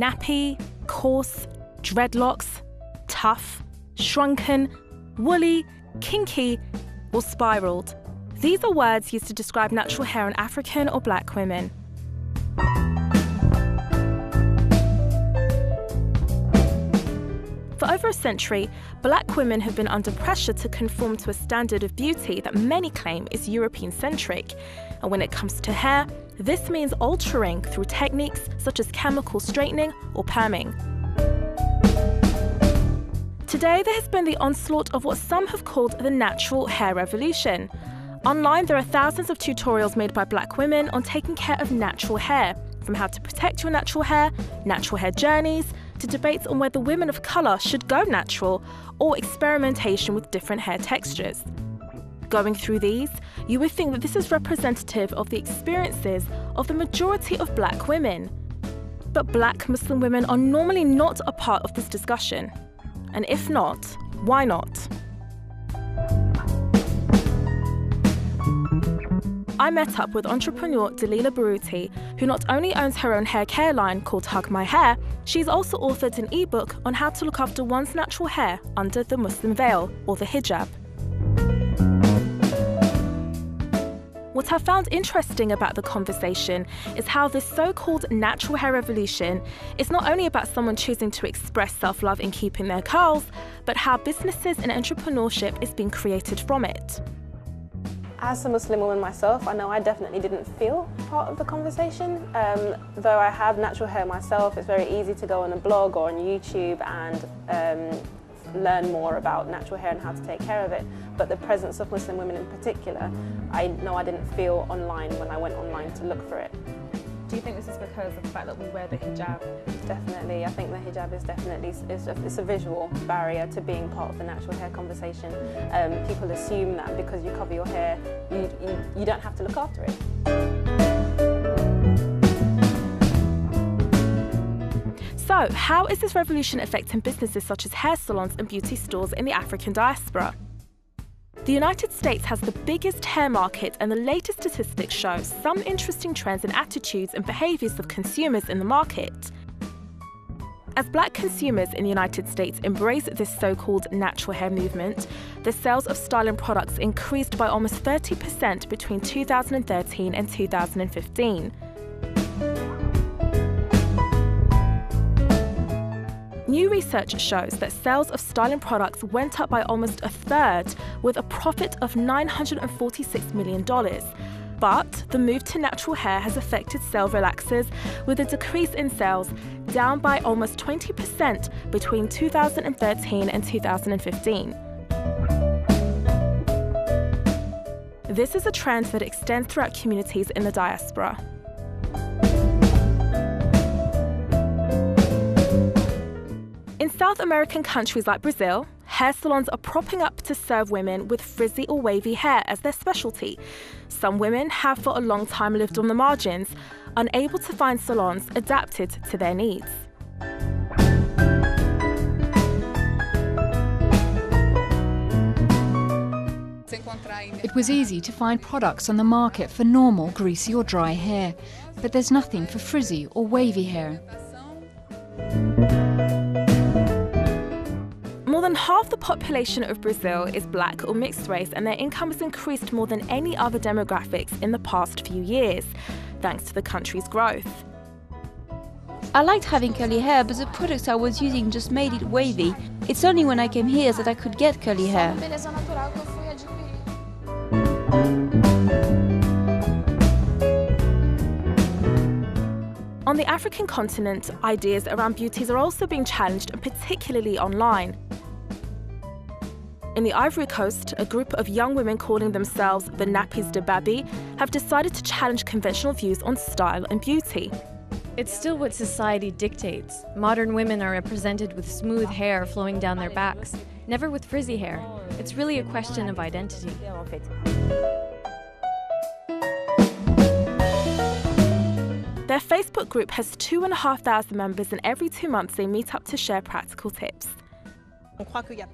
nappy, coarse, dreadlocks, tough, shrunken, woolly, kinky, or spiraled. These are words used to describe natural hair on African or black women. For over a century, black women have been under pressure to conform to a standard of beauty that many claim is European-centric. And when it comes to hair, this means altering through techniques such as chemical straightening or perming. Today, there has been the onslaught of what some have called the natural hair revolution. Online, there are thousands of tutorials made by black women on taking care of natural hair, from how to protect your natural hair journeys, to debates on whether women of colour should go natural, or experimentation with different hair textures. Going through these, you would think that this is representative of the experiences of the majority of black women. But black Muslim women are normally not a part of this discussion. And if not, why not? I met up with entrepreneur Dalila Baruti, who not only owns her own hair care line called Hug My Hair, she's also authored an ebook on how to look after one's natural hair under the Muslim veil, or the hijab. What I found interesting about the conversation is how this so-called natural hair revolution is not only about someone choosing to express self-love in keeping their curls, but how businesses and entrepreneurship is being created from it. As a Muslim woman myself, I know I definitely didn't feel part of the conversation. Though I have natural hair myself, it's very easy to go on a blog or on YouTube and learn more about natural hair and how to take care of it. But the presence of Muslim women in particular, I know I didn't feel online when I went online to look for it. Do you think this is because of the fact that we wear the hijab? Definitely. I think the hijab is definitely it's a visual barrier to being part of the natural hair conversation. People assume that because you cover your hair, you don't have to look after it. So, how is this revolution affecting businesses such as hair salons and beauty stores in the African diaspora? The United States has the biggest hair market, and the latest statistics show some interesting trends in attitudes and behaviours of consumers in the market. As black consumers in the United States embrace this so-called natural hair movement, the sales of styling products increased by almost 30% between 2013 and 2015. New research shows that sales of styling products went up by almost a third, with a profit of $946 million. But the move to natural hair has affected sale relaxers, with a decrease in sales down by almost 20% between 2013 and 2015. This is a trend that extends throughout communities in the diaspora. In South American countries like Brazil, hair salons are propping up to serve women with frizzy or wavy hair as their specialty. Some women have for a long time lived on the margins, unable to find salons adapted to their needs. It was easy to find products on the market for normal, greasy or dry hair, but there's nothing for frizzy or wavy hair. More than half the population of Brazil is black or mixed race, and their income has increased more than any other demographics in the past few years, thanks to the country's growth. I liked having curly hair, but the products I was using just made it wavy. It's only when I came here that I could get curly hair. On the African continent, ideas around beauties are also being challenged, and particularly online. In the Ivory Coast, a group of young women calling themselves the Nappies de Babi have decided to challenge conventional views on style and beauty. It's still what society dictates. Modern women are represented with smooth hair flowing down their backs, never with frizzy hair. It's really a question of identity. Their Facebook group has 2,500 members, and every 2 months they meet up to share practical tips.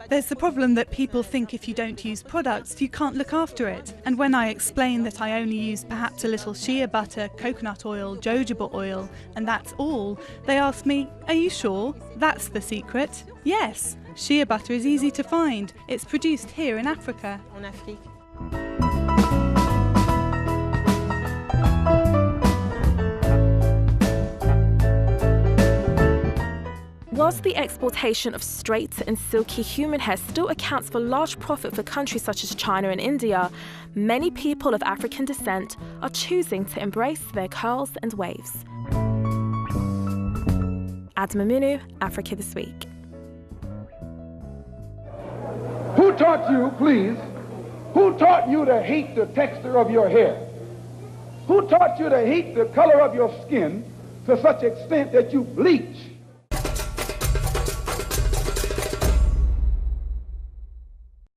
There's the problem that people think if you don't use products, you can't look after it. And when I explain that I only use perhaps a little shea butter, coconut oil, jojoba oil, and that's all, they ask me, "Are you sure? That's the secret?" Yes, shea butter is easy to find. It's produced here in Africa. Whilst the exportation of straight and silky human hair still accounts for large profit for countries such as China and India, many people of African descent are choosing to embrace their curls and waves. Adama Munu, Africa This Week. Who taught you, please, who taught you to hate the texture of your hair? Who taught you to hate the color of your skin to such extent that you bleach